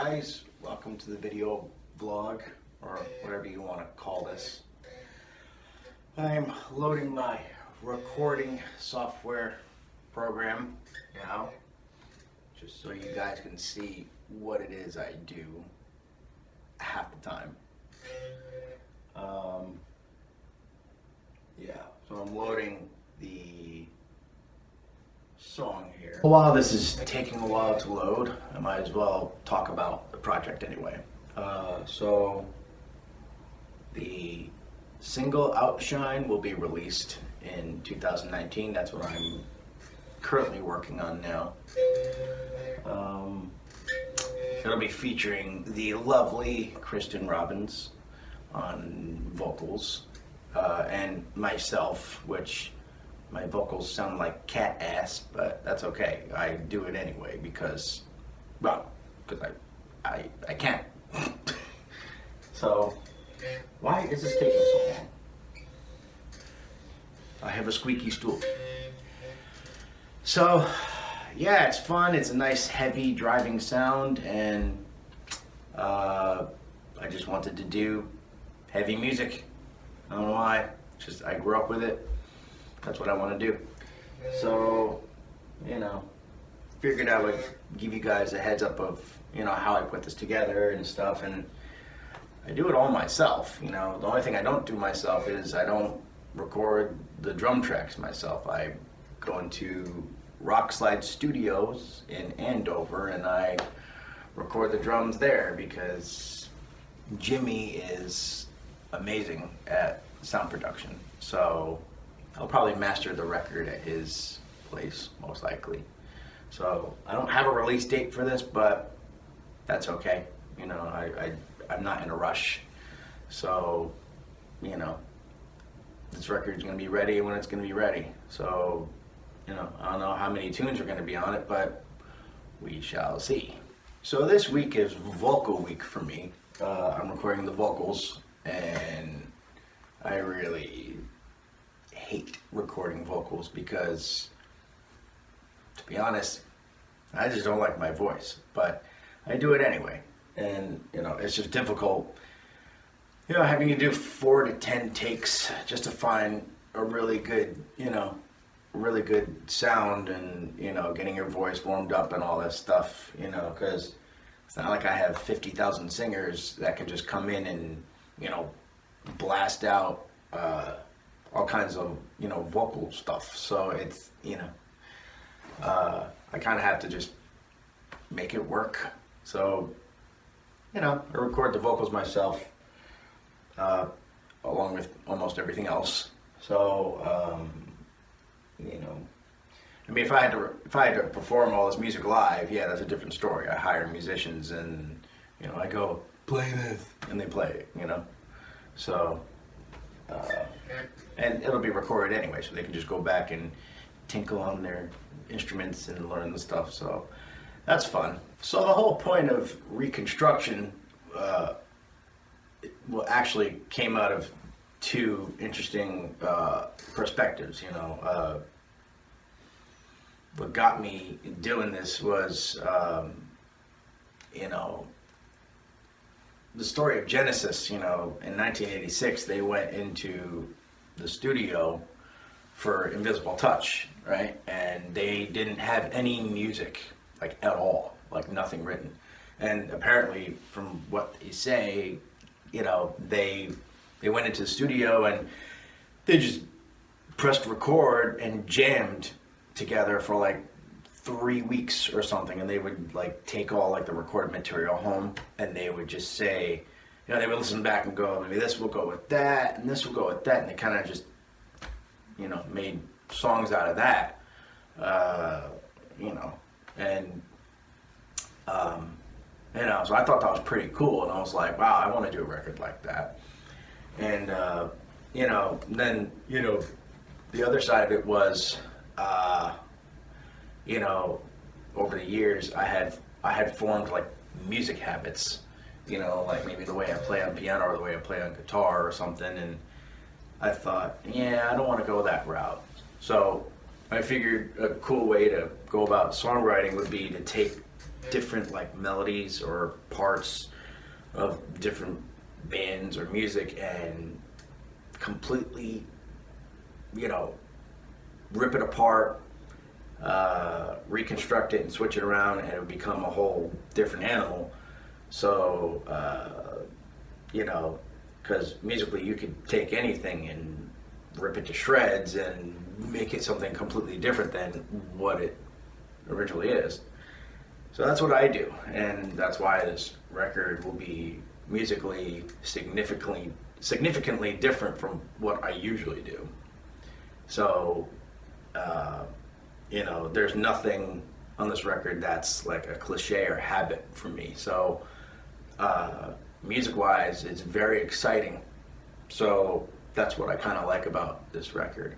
guys, welcome to the video vlog, or whatever you want to call this. I'm loading my recording software program now, just so you guys can see what it is I do half the time. So I'm loading the song here. While this is taking a while to load, I might as well talk about the project anyway. So the single Outshine will be released in 2019. That's what I'm currently working on now. It'll be featuring the lovely Kristen Robbins on vocals, and myself, which my vocals sound like cat ass, but that's okay. I do it anyway because I can. So, why is this taking so long? I have a squeaky stool. So, yeah, it's fun. It's a nice, heavy driving sound, and I just wanted to do heavy music. I don't know why. Just I grew up with it. That's what I want to do. So, figured I would give you guys a heads up of, how I put this together and stuff. And I do it all myself. The only thing I don't do myself is I don't record the drum tracks myself. I go into Rockslide Studios in Andover and I record the drums there because Jimmy is amazing at sound production. So I'll probably master the record at his place, most likely. So I don't have a release date for this, but that's okay. I'm not in a rush. So, this record's gonna be ready when it's gonna be ready. So, I don't know how many tunes are gonna be on it, but we shall see. So this week is vocal week for me. I'm recording the vocals, and I really hate recording vocals because, to be honest, I just don't like my voice, but I do it anyway. And, it's just difficult, having to do 4 to 10 takes just to find a really good, really good sound and, getting your voice warmed up and all that stuff, because it's not like I have 50,000 singers that can just come in and, blast out all kinds of, vocal stuff. So it's, I kind of have to just make it work. So, I record the vocals myself, along with almost everything else. So, if I had to perform all this music live, yeah, that's a different story. I hire musicians and, I go, play this, and they play it, So, and it'll be recorded anyway, so they can just go back and tinkle on their instruments and learn the stuff. So that's fun. So the whole point of Reconstruction actually came out of two interesting perspectives. What got me doing this was, the story of Genesis. In 1986, they went into the studio for Invisible Touch, right? And they didn't have any music, like, at all, like nothing written. And apparently, from what they say, they went into the studio and they just pressed record and jammed together for like 3 weeks or something. And they would take all the recorded material home, and they would just say, they would listen back and go, maybe this will go with that, and this will go with that, and they kind of just, made songs out of that, and so I thought that was pretty cool, and I was like, wow, I want to do a record like that. And then the other side of it was, over the years I had formed music habits, maybe the way I play on piano or the way I play on guitar or something, and I thought, I don't want to go that route. So I figured a cool way to go about songwriting would be to take different like melodies or parts of different bands or music and completely, you know, rip it apart, reconstruct it and switch it around, and it would become a whole different animal. So, you know, because musically you could take anything and rip it to shreds and make it something completely different than what it originally is. So that's what I do, and that's why this record will be musically significantly different from what I usually do. So, you know, there's nothing on this record that's like a cliche or habit for me. So, music-wise, it's very exciting. So that's what I kind of like about this record.